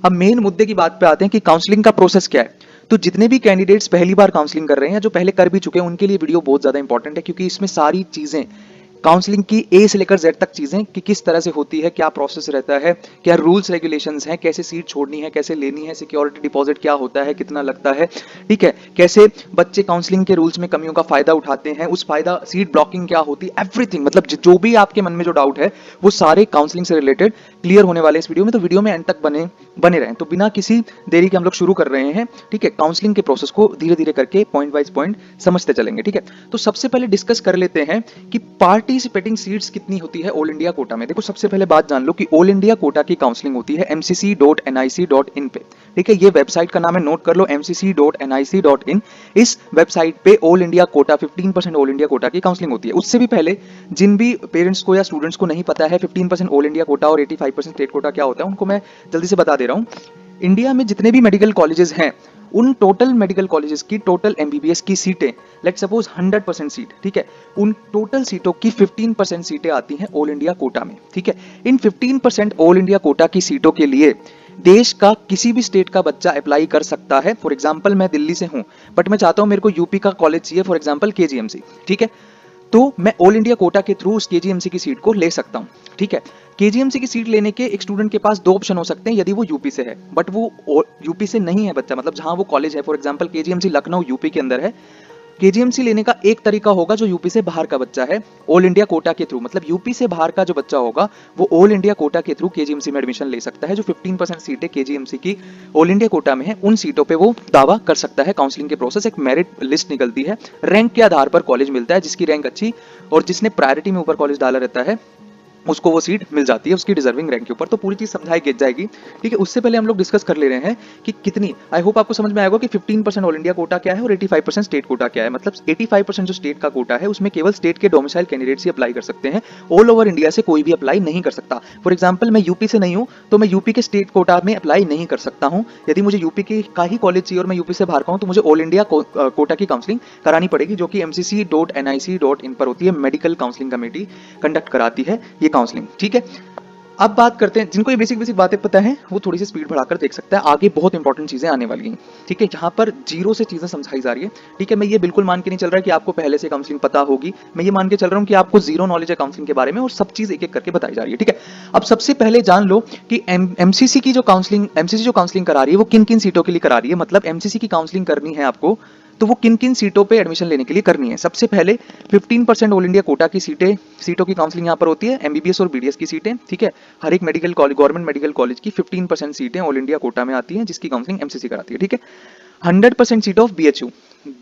अब मेन मुद्दे की बात पे आते हैं कि काउंसलिंग का प्रोसेस क्या है। तो जितने भी कैंडिडेट्स पहली बार काउंसलिंग कर रहे हैं या जो पहले कर भी चुके हैं उनके लिए वीडियो बहुत ज्यादा इंपॉर्टेंट है, क्योंकि इसमें सारी चीजें काउंसलिंग की ए से लेकर जेड तक चीजें कि किस तरह से होती है, क्या प्रोसेस रहता है, क्या रूल्स रेगुलेशंस हैं, कैसे सीट छोड़नी है, कैसे लेनी है, सिक्योरिटी डिपॉजिट क्या होता है, कितना लगता है, ठीक है, कैसे बच्चे काउंसलिंग के रूल्स में कमियों का फायदा उठाते हैं, उस फायदा सीट ब्लॉकिंग क्या होती है, एवरीथिंग, मतलब जो भी आपके मन में जो डाउट है वो सारे काउंसलिंग से रिलेटेड क्लियर होने वाले इस वीडियो में। तो वीडियो में एंड तक बने बने रहें। तो बिना किसी देरी के हम लोग शुरू कर रहे हैं, ठीक है। काउंसलिंग के प्रोसेस को धीरे धीरे करके पॉइंट वाइज पॉइंट समझते चलेंगे, ठीक है। तो सबसे पहले डिस्कस कर लेते हैं कि पार्टिसिपेटिंग सीट्स कितनी होती है ऑल इंडिया कोटा में। देखो सबसे पहले बात जान लो कि ऑल इंडिया कोटा की काउंसलिंग होती है mcc.nic.in पे, ठीक है। ये वेबसाइट का नाम है, नोट कर लो, mcc.nic.in। इस वेबसाइट पे all India quota 15% all India quota की काउंसलिंग होती है। उससे भी पहले जिन भी पेरेंट्स को या स्टूडेंट्स को नहीं पता है 15% ऑल इंडिया कोटा और 85% स्टेट कोटा क्या होता है, उनको मैं जल्दी से बता दे रहा हूँ। इंडिया में जितने भी मेडिकल कॉलेजेस हैं उन टोटल मेडिकल कॉलेजेस की टोटल एमबीबीएस की सीटें, लेट सपोज 100% सीट, ठीक है, उन टोटल सीटों की 15% सीटें आती हैं ऑल इंडिया कोटा में, ठीक है। इन 15% ऑल इंडिया कोटा की सीटों के लिए देश का किसी भी स्टेट का बच्चा अप्लाई कर सकता है। फॉर एग्जाम्पल मैं दिल्ली से हूं बट मैं चाहता हूं मेरे को यूपी का कॉलेज चाहिए, फॉर एग्जाम्पल केजीएमसी, ठीक है। तो मैं ऑल इंडिया कोटा के थ्रू उस केजीएमसी की सीट को ले सकता हूं, ठीक है। केजीएमसी की सीट लेने के एक स्टूडेंट के पास दो ऑप्शन हो सकते हैं यदि वो यूपी से है, बट वो यूपी से नहीं है बच्चा, मतलब जहां वो कॉलेज है, for example KGMC Lucknow UP के अंदर है। केजीएमसी लेने का एक तरीका होगा जो यूपी से बाहर का बच्चा है ऑल इंडिया कोटा के थ्रू, मतलब यूपी से बाहर का जो बच्चा होगा वो ऑल इंडिया कोटा के थ्रू केजीएमसी में एडमिशन ले सकता है। जो 15% सीटें केजीएमसी की ऑल इंडिया कोटा में है उन सीटों पे वो दावा कर सकता है। काउंसलिंग के प्रोसेस, एक मेरिट लिस्ट निकलती है, रैंक के आधार पर कॉलेज मिलता है, जिसकी रैंक अच्छी और जिसने प्रायोरिटी में ऊपर कॉलेज डाला रहता है उसको वो सीट मिल जाती है उसकी डिजर्विंग रैंक के ऊपर। तो पूरी चीज समझाई जाएगी, ठीक है। उससे पहले हम लोग डिस्कस कर ले रहे हैं कि कितनी, आई होप आपको समझ में आएगा कि 15% ऑल इंडिया कोटा क्या है और 85% स्टेट कोटा क्या है। मतलब 85% जो स्टेट का कोटा है उसमें केवल स्टेट के डोमिसाइल कैंडिडेट्स ही अप्लाई कर सकते हैं, ऑल ओवर इंडिया से कोई भी अप्लाई नहीं कर सकता। फॉर एग्जाम्पल मैं यूपी से नहीं हूं तो मैं यूपी के स्टेट कोटा में अप्लाई नहीं कर सकता हूं। यदि मुझे यूपी का ही कॉलेज चाहिए और मैं यूपी से बाहर का हूं तो मुझे ऑल इंडिया कोटा की काउंसलिंग करानी पड़ेगी, जो कि mcc.nic.in पर होती है। मेडिकल काउंसलिंग कमेटी कंडक्ट कराती है ये काउंसलिंग, ठीक है। अब बात करते हैं, जिनको ये बेसिक बेसिक बातें पता है वो थोड़ी सी स्पीड बढ़ाकर देख सकता है, आगे बहुत इंपॉर्टेंट चीजें आने वाली हैं, ठीक है। जहां पर जीरो से चीजें समझाई जा रही है, ठीक है। मैं ये बिल्कुल मान के नहीं चल रहा है कि आपको पहले से काउंसलिंग पता होगी, मैं ये मान के चल रहा हूं कि आपको जीरो नॉलेज है काउंसलिंग के बारे में और सब चीज एक एक करके बताई जा रही है, ठीक है। अब सबसे पहले जान लो कि एमसीसी की जो काउंसलिंग करा रही है वो किन किन सीटों के लिए करा रही है, मतलब एमसीसी की काउंसलिंग करनी है आपको तो वो किन किन सीटों पे एडमिशन लेने के लिए करनी है। सबसे पहले 15% ऑल इंडिया कोटा की सीटों की काउंसलिंग यहाँ पर होती है, एमबीबीएस और बीडीएस की सीटें, ठीक है। हर एक medical college, government medical college की 15% सीटें ऑल इंडिया कोटा में आती हैं, जिसकी काउंसलिंग एमसीसी कराती है, ठीक है। 100% seat of BHU,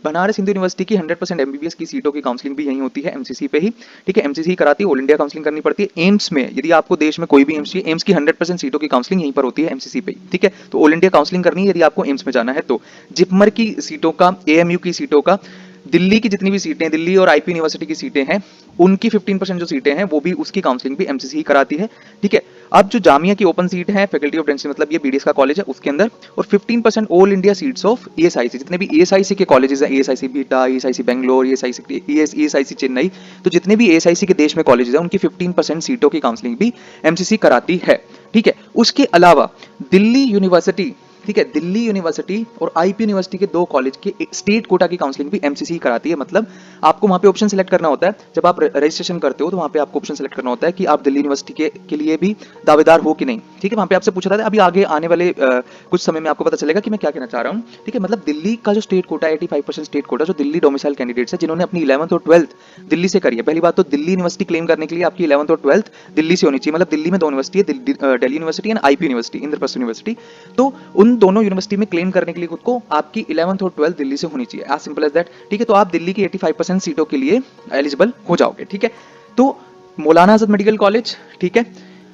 Banaras Hindu university की 100% एमबीबीएस की सीटों की काउंसलिंग भी यही होती है, एमसीसी पे ही, ठीक है। एमसीसी कराती है, ऑल इंडिया काउंसलिंग करनी पड़ती है। एम्स में, यदि आपको देश में कोई भी एम्स चाहिए, एम्स की 100% सीटों की काउंसलिंग यहीं पर होती है, एमसीसी पे, ठीक है। तो ऑल इंडिया काउंसलिंग करनी है यदि आपको एम्स में जाना है तो। जिपमर की सीटों का, एएमयू की सीटों का, दिल्ली की जितनी भी सीटें, दिल्ली और आईपी यूनिवर्सिटी की सीटें हैं उनकी 15% जो सीटें हैं वो भी, उसकी काउंसलिंग भी एमसीसी ही कराती है, ठीक है। अब जो जामिया की ओपन सीट है, फैकल्टी ऑफ डेंसिटी, मतलब ये बीडीएस का कॉलेज है उसके अंदर, और 15% all India seats of ESIC, जितने भी ईएसआईसी के कॉलेजेस हैं, ESIC beta, ESIC Bangalore, ESIC Chennai, तो जितने भी ईएसआईसी के देश में कॉलेजेस हैं उनकी 15% सीटों की काउंसलिंग भी एमसीसी कराती है, ठीक है। उसके अलावा दिल्ली यूनिवर्सिटी, ठीक है, दिल्ली यूनिवर्सिटी और आईपी यूनिवर्सिटी के दो कॉलेज के स्टेट कोटा की काउंसलिंग भी एमसीसी कराती है। मतलब आपको वहां पे ऑप्शन सेलेक्ट करना होता है, जब आप रजिस्ट्रेशन करते हो तो वहां पे आपको ऑप्शन सेलेक्ट करना होता है कि आप दिल्ली यूनिवर्सिटी के लिए भी दावेदार हो कि नहीं, ठीक है। वहां पे आपसे पूछा था, अभी आगे आने वाले कुछ समय में आपको पता चलेगा कि मैं क्या कहना चाह रहा हूँ, ठीक है। मतलब दिल्ली का जो स्टेट कोटा, 85% स्टेट कोटा, जो दिल्ली डोमिसाइल कैंडिडेट्स है जिन्होंने अपनी 11th और 12th दिल्ली से करी है। पहली बात तो दिल्ली यूनिवर्सिटी क्लेम करने के लिए आपकी 11th और 12th दिल्ली से होनी चाहिए, मतलब दिल्ली में दो यूनिवर्सिटी है, Delhi university and IP university, Indraprastha university. तो उन दोनों यूनिवर्सिटी में क्लेम करने के लिए खुद को आपकी 11th और 12th दिल्ली से होनी चाहिए, एज सिंपल एज दैट, ठीक है। तो आप दिल्ली की 85% सीटों के लिए एलिजिबल हो जाओगे, ठीक है। तो मौलाना आजाद मेडिकल कॉलेज, ठीक है,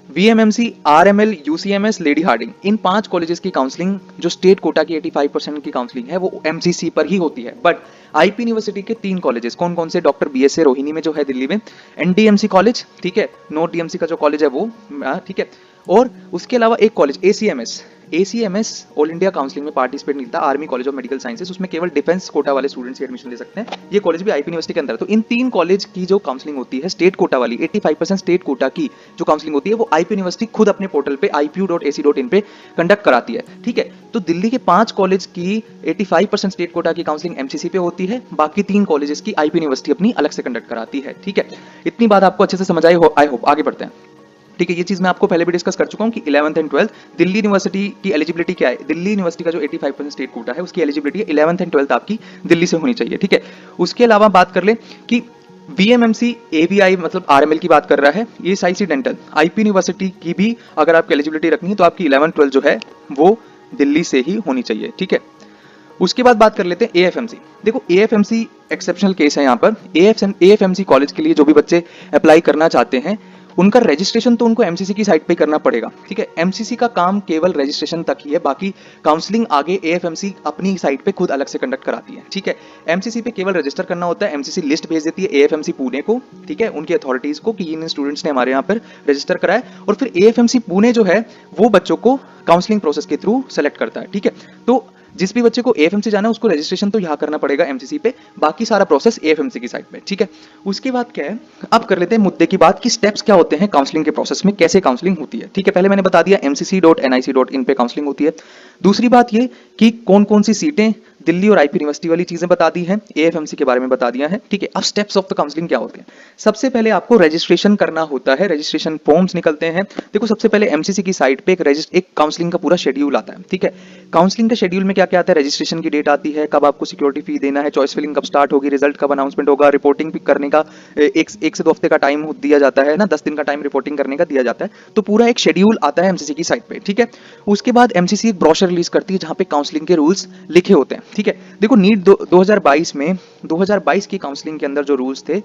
VMMC, RML, UCMS, lady Hardinge, इन 5 कॉलेजेस की काउंसलिंग जो स्टेट कोटा की 85% की काउंसलिंग है वो एमसीसी पर ही होती है। बट आईपी यूनिवर्सिटी के 3 कॉलेजेस कौन कौन से, डॉक्टर बीएसए रोहिणी में जो है दिल्ली में, एनडीएमसी कॉलेज, ठीक है, नॉर्थ डीएमसी का जो कॉलेज है वो, ठीक है, और उसके अलावा एक college ACMS all India counselling में पार्टिसिपेट नहीं था, army college of medical sciences, उसमें केवल डिफेंस कोटा वाले स्टूडेंट्स ही एडमिशन ले सकते हैं। ये कॉलेज भी आईपी यूनिवर्सिटी के अंदर है। तो इन 3 कॉलेज की जो काउंसलिंग होती है स्टेट कोटा वाली, 85% स्टेट कोटा की जो काउंसलिंग होती है वो आईपी यूनिवर्सिटी खुद अपने पोर्टल पे ipu.ac.in पे कंडक्ट कराती है, ठीक है। तो दिल्ली के 5 कॉलेज की 85% स्टेट कोटा की काउंसलिंग एमसीसी पे होती है, बाकी 3 कॉलेजेस की आईपी यूनिवर्सिटी अपनी अलग से कंडक्ट कराती है, ठीक है। इतनी बात आपको अच्छे से समझ आई हो, आई होप। आगे बढ़ते हैं, ठीक है। ये चीज मैं आपको पहले भी डिस्कस कर चुका हूं कि 11th and 12th Delhi university की एलिजिबिलिटी क्या है। दिल्ली यूनिवर्सिटी का जो 85% स्टेट कोटा है उसकी एलिजिबिलिटी है 11th एंड 12th आपकी दिल्ली से होनी चाहिए, ठीक है। उसके अलावा बात कर ले कि VMMC ABI मतलब RML की बात कर रहा है, ये साइसी डेंटल आईपी यूनिवर्सिटी की भी अगर आपकी एलिजिबिलिटी रखनी है तो आपकी 11th 12th जो है वो दिल्ली से ही होनी चाहिए, ठीक है। उसके बाद बात कर लेते हैं AFMC। देखो AFMC एक्सेप्शनल केस है यहाँ पर। AFMC कॉलेज के लिए जो भी बच्चे अप्लाई करना चाहते हैं उनका रजिस्ट्रेशन तो उनको एमसीसी की साइट पे करना पड़ेगा, ठीक है। एमसीसी का काम केवल रजिस्ट्रेशन तक ही है, बाकी काउंसलिंग आगे AFMC अपनी साइट पे खुद अलग से कंडक्ट कराती है, ठीक है। एमसीसी पे केवल रजिस्टर करना होता है, एमसीसी लिस्ट भेज देती है AFMC पुणे को, ठीक है, उनकी अथॉरिटीज को कि इन स्टूडेंट्स ने हमारे यहाँ पर रजिस्टर कराया, और फिर AFMC पुणे जो है वो बच्चों को काउंसलिंग प्रोसेस के थ्रू सेलेक्ट करता है, ठीक है। तो जिस भी बच्चे को AFMC जाना है उसको रजिस्ट्रेशन तो यहाँ करना पड़ेगा एमसीसी पे, बाकी सारा प्रोसेस AFMC की साइट पे, ठीक है। उसके बाद क्या है, अब कर लेते हैं मुद्दे की बात कि स्टेप्स क्या होते हैं काउंसलिंग के प्रोसेस में, कैसे काउंसलिंग होती है, ठीक है। पहले मैंने बता दिया mcc.nic.in पे काउंसलिंग होती है। दूसरी बात ये कि कौन कौन सी सीटें, दिल्ली और आईपी यूनिवर्सिटी वाली चीजें बता दी हैं, AFMC के बारे में बता दिया है, ठीक है। अब स्टेप्स ऑफ द काउंसलिंग क्या होते हैं। सबसे पहले आपको रजिस्ट्रेशन करना होता है, रजिस्ट्रेशन फॉर्म्स निकलते हैं। देखो सबसे पहले एमसीसी की साइट पे एक काउंसलिंग का पूरा शेड्यूल आता है, ठीक है। काउंसलिंग के शेड्यूल में क्या क्या आता है, रजिस्ट्रेशन की डेट आती है, कब आपको सिक्योरिटी फी देना है, चॉइस फिलिंग कब स्टार्ट होगी, रिजल्ट कब अनाउंसमेंट होगा, रिपोर्टिंग पिक करने का एक से 2 हफ्ते का टाइम दिया जाता है ना, 10 दिन का टाइम रिपोर्टिंग करने का दिया जाता है। तो पूरा एक शेड्यूल आता है एमसीसी की साइट पे, ठीक है। उसके बाद एमसीसी एक ब्रोशर रिलीज करती है जहां पे काउंसलिंग के रूल्स लिखे होते हैं, ठीक है। देखो नीट 2022 की काउंसलिंग के अंदर जो रूल्स थे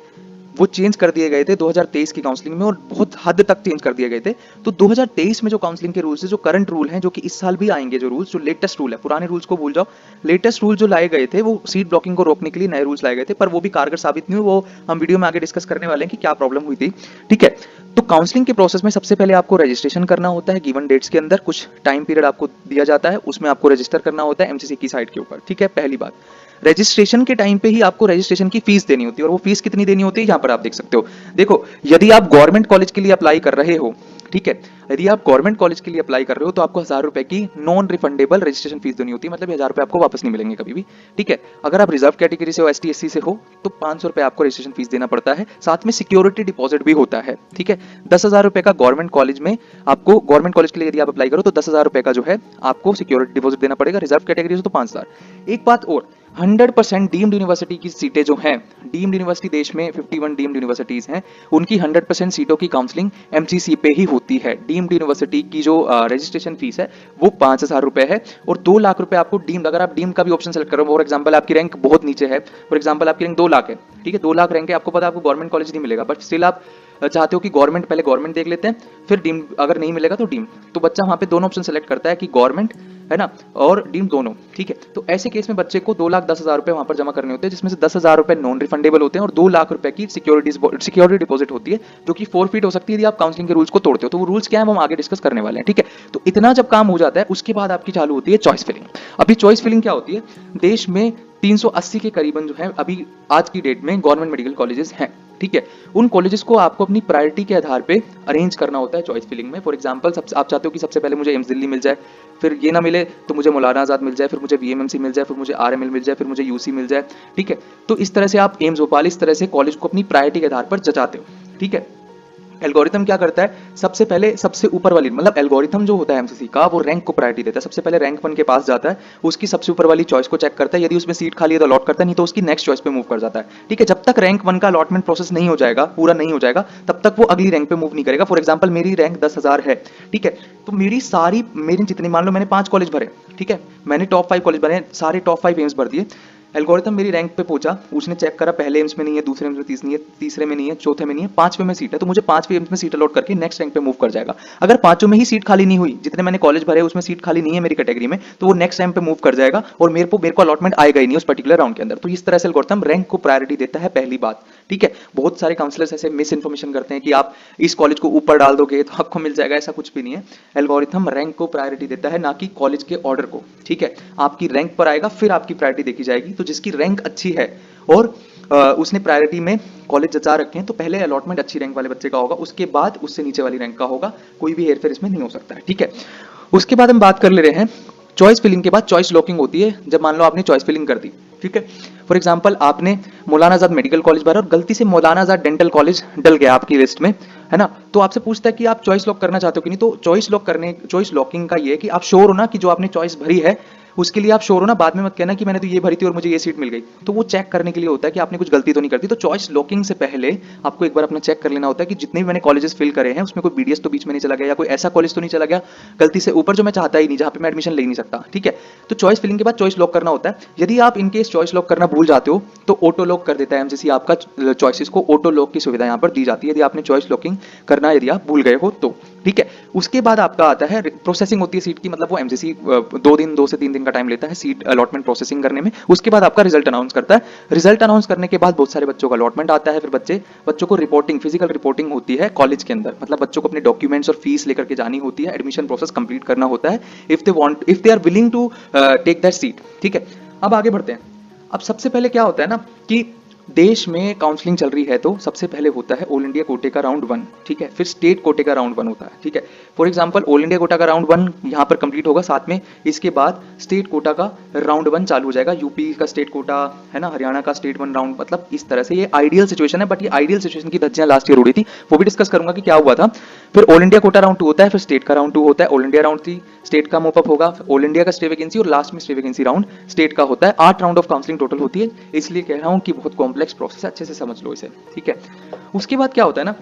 वो चेंज कर दिए गए थे 2023 की काउंसलिंग में, और बहुत हद तक चेंज कर दिए गए थे। तो 2023 में जो काउंसलिंग के रूल्स है, जो करंट रूल हैं, जो कि इस साल भी आएंगे, जो रूल्स, जो लेटेस्ट रूल है, पुराने रूल्स को भूल जाओ, लेटेस्ट रूल जो लाए गए थे वो सीट ब्लॉकिंग को रोकने के लिए नए रूल्स लाए गए थे, पर वो भी कारगर साबित नहीं हुए। वो हम वीडियो में आगे डिस्कस करने वाले हैं कि क्या प्रॉब्लम हुई थी, ठीक है। तो काउंसलिंग के प्रोसेस में सबसे पहले आपको रजिस्ट्रेशन करना होता है, गिवन डेट्स के अंदर कुछ टाइम पीरियड आपको दिया जाता है, उसमें आपको रजिस्टर करना होता है एमसीसी की साइट के ऊपर, ठीक है। पहली बात, रजिस्ट्रेशन के टाइम पे ही आपको रजिस्ट्रेशन की फीस देनी होती है, और वो फीस कितनी देनी होती है यहाँ पर आप देख सकते हो। देखो यदि आप गवर्नमेंट कॉलेज के लिए अप्लाई कर रहे हो, ठीक है, यदि आप गवर्नमेंट कॉलेज के लिए अप्लाई कर रहे हो तो आपको 1000 रुपए की नॉन रिफंडेबल रजिस्ट्रेशन फीस देनी होती है, मतलब 1000 रुपए आपको वापस नहीं मिलेंगे कभी भी, ठीक है। अगर आप रिजर्व कैटेगरी से हो, ST SC से हो तो 500 रुपए आपको रजिस्ट्रेशन फीस देना पड़ता है, साथ में सिक्योरिटी डिपॉजिट भी होता है, ठीक है। 10,000 रुपए का गवर्नमेंट कॉलेज में आपको, गवर्नमेंट कॉलेज के लिए यदि आप अप्लाई करो तो 10,000 रुपए का जो है आपको सिक्योरिटी डिपॉजिट देना पड़ेगा, रिजर्व कैटेगरी से तो 5,000। एक बात और, 100% डीम्ड यूनिवर्सिटी की सीटें जो हैं, डीम्ड यूनिवर्सिटी देश में 51 डीम्ड यूनिवर्सिटीज हैं, उनकी 100% सीटों की काउंसलिंग एमसीसी पे ही होती है। डीम्ड यूनिवर्सिटी की जो रजिस्ट्रेशन फीस है वो 5,000 रुपए है, और 2 लाख रुपए आपको डीम्ड, अगर आप डीम्ड का भी ऑप्शन सेलेक्ट करो, फॉर एग्जाम्पल आपकी रैंक बहुत नीचे है, फॉर एग्जाम्पल आपकी रैंक 2 लाख है, ठीक है, 2 लाख रैंक है, आपको पता है आपको गवर्नमेंट कॉलेज नहीं मिलेगा, बट स्टिल आप चाहते हो कि गवर्नमेंट, पहले गवर्नमेंट देख लेते हैं फिर डीम्ड, अगर नहीं मिलेगा तो डीम्ड, तो बच्चा वहां पे दोनों ऑप्शन सेलेक्ट करता है कि गवर्नमेंट है ना और डीम्ड दोनों, ठीक है। तो ऐसे केस में बच्चे को 2,10,000 रुपए वहां पर जमा करने होते हैं, जिसमें से 10,000 रुपए नॉन रिफंडेबल होते हैं और 2 लाख रुपए की सिक्योरिटी डिपॉजिट होती है, जो कि फोरफीट हो सकती है यदि आप काउंसलिंग के रूल्स को तोड़ते हो। तो वो रूल्स क्या है वो हम आगे डिस्कस करने वाले हैं, ठीक है। तो इतना जब काम हो जाता है उसके बाद आपकी चालू होती है चॉइस फिलिंग। अभी चॉइस फिलिंग क्या होती है, देश में 380 के करीबन जो है अभी आज की डेट में गवर्नमेंट मेडिकल कॉलेजेस हैं, ठीक है। उन कॉलेजेस को आपको अपनी प्रायोरिटी के आधार पे अरेंज करना होता है चॉइस फिलिंग में। फॉर एग्जांपल आप चाहते हो कि सबसे पहले मुझे एम्स दिल्ली मिल जाए, फिर ये ना मिले तो मुझे मौलाना आजाद मिल जाए, फिर मुझे VMMC मिल जाए, फिर मुझे RML मिल जाए, फिर मुझे UC मिल जाए, ठीक है। तो इस तरह से आप एम्स भोपाल, इस तरह से कॉलेज को अपनी प्रायोरिटी के आधार पर जचाते हो, ठीक है। एल्गोरिथम क्या करता है, सबसे पहले सबसे ऊपर वाली, मतलब एल्गोरिथम जो होता है एमसीसी का, वो रैंक को प्रायोरिटी देता है। सबसे पहले रैंक 1 के पास जाता है, उसकी सबसे ऊपर वाली चॉइस को चेक करता है, यदि उसमें सीट खाली है तो अलॉट करता है, नहीं तो उसकी नेक्स्ट चॉइस पे मूव कर जाता है, ठीक है। जब तक रैंक 1 का अलॉटमेंट प्रोसेस नहीं हो जाएगा, पूरा नहीं हो जाएगा, तब तक वो अगली रैंक पे मूव नहीं करेगा। फॉर एग्जाम्पल मेरी रैंक 10,000 है, ठीक है, तो मेरी जितनी, मान लो मैंने 5 कॉलेज भरे, ठीक है, मैंने टॉप 5 कॉलेज भरे, सारे टॉप 5 एम्स भर दिए, एल्गोरिथम मेरी रैंक पे पहुंचा, उसने चेक करा पहले एम्स में नहीं है, दूसरे एम्स में तीसरे में नहीं है, चौथे में नहीं है, पांचवें में सीट है, तो मुझे पांचवें एम्स में सीट अलॉट करके नेक्स्ट रैंक पे मूव कर जाएगा। अगर पांचों में ही सीट खाली नहीं हुई, जितने मैंने कॉलेज भरे उसमें सीट खाली नहीं है मेरी कैटेगरी में, तो वो नेक्स्ट रैंक पे मूव कर जाएगा और मेरे को अलॉटमेंट आएगा ही नहीं उस पर्टिकुलर राउंड के अंदर। तो इस तरह से एल्गोरिथम रैंक को प्रायोरिटी देता है, पहली बात। ठीक है, बहुत सारे काउंसलर्स ऐसे मिस इन्फॉर्मेशन करते हैं कि आप इस कॉलेज को ऊपर डाल दोगे तो आपको मिल जाएगा, ऐसा कुछ भी नहीं है। एल्गोरिथम रैंक को प्रायोरिटी देता है, ना कि कॉलेज के ऑर्डर को। ठीक है, आपकी रैंक पर आएगा फिर आपकी प्रायोरिटी देखी जाएगी। तो जिसकी रैंक अच्छी है और उसने प्रायोरिटी में कॉलेज जचा रखे हैं, तो पहले अलॉटमेंट अच्छी रैंक वाले बच्चे का होगा, उसके बाद उससे नीचे वाली रैंक का होगा। कोई भी हेरफेर इसमें नहीं हो सकता है। ठीक है, उसके बाद हम बात कर ले रहे हैं चॉइस फिलिंग के बाद चॉइस लॉकिंग होती है। जब मान लो आपने चॉइस फिलिंग कर दी, ठीक है, फॉर एग्जांपल आपने मौलाना आजाद मेडिकल कॉलेज भरा और गलती से मौलाना आजाद डेंटल कॉलेज डल गया आपकी लिस्ट में, है ना, तो आपसे पूछता है कि आप चॉइस लॉक करना चाहते हो कि नहीं। तो चॉइस लॉकिंग का ये है कि आप श्योर हो ना कि जो आपने चॉइस भरी है उसके लिए आप श्योर हो ना, बाद में मत कहना कि मैंने तो ये भरी थी और मुझे ये सीट मिल गई। तो वो चेक करने के लिए होता है कि आपने कुछ गलती तो नहीं करती। तो चॉइस लॉकिंग से पहले आपको एक बार अपना चेक कर लेना होता है कि जितने भी मैंने कॉलेजेस फिल करे हैं उसमें कोई बीडीएस तो बीच में नहीं चला गया, या कोई ऐसा कॉलेज तो नहीं चला गया गलती से ऊपर जो मैं चाहता ही नहीं, जहां पे मैं एडमिशन ले नहीं सकता। ठीक है, तो चॉइस फिलिंग के बाद चॉइस लॉक करना होता है। यदि आप इनकेस चॉइस लॉक करना भूल जाते हो तो ऑटो लॉक कर देता है एमसीसी आपका चॉइसेस को, ऑटो लॉक की सुविधा यहां पर दी जाती है यदि आपने चॉइस लॉकिंग करना यदि आप भूल गए हो तो। ठीक है, उसके बाद आपका आता है प्रोसेसिंग होती है सीट की, मतलब वो एमसीसी 2 से 3 दिन का टाइम लेता है सीट अलॉटमेंट प्रोसेसिंग करने में। उसके बाद आपका रिजल्ट अनाउंस करता है। रिजल्ट अनाउंस करने के बाद बहुत सारे बच्चों का अलॉटमेंट आता है। फिर बच्चों को रिपोर्टिंग, फिजिकल रिपोर्टिंग होती है कॉलेज के अंदर, मतलब बच्चों को अपने डॉक्यूमेंट्स और फीस लेकर के जानी होती है, एडमिशन प्रोसेस कंप्लीट करना होता है if they are willing to take that seat. ठीक है, अब आगे बढ़ते हैं। अब सबसे पहले क्या होता है ना कि देश में काउंसलिंग चल रही है तो सबसे पहले होता है ऑल इंडिया कोटे का राउंड 1। ठीक है, फिर स्टेट कोटे का राउंड 1 होता है। ठीक है, for example all India quota का राउंड 1 यहां पर कंप्लीट होगा, साथ में इसके बाद स्टेट कोटा का राउंड 1 चालू हो जाएगा। यूपी का स्टेट कोटा है ना, हरियाणा का स्टेट 1 राउंड, मतलब इस तरह से ये आइडियल सिचुएशन है। बट ये आइडियल सिचुएशन की धज्जियां लास्ट ईयर उड़ी थी, वो भी डिस्कस करूंगा कि क्या हुआ था। फिर ऑल इंडिया कोटा राउंड 2 होता है, फिर स्टेट का राउंड 2 होता है, ऑल इंडिया राउंड 3 स्टेट का मोपअप होगा, ऑल इंडिया का स्टे वैकेंसी और लास्ट में स्टे वैकेंसी राउंड स्टेट का होता है। 8 राउंड ऑफ काउंसलिंग टोटल होती है, इसलिए कह रहा हूं कि बहुत कॉम्प्लेक्स प्रोसेस है, अच्छे से समझ लो इसे। ठीक है, उसके बाद क्या होता है ना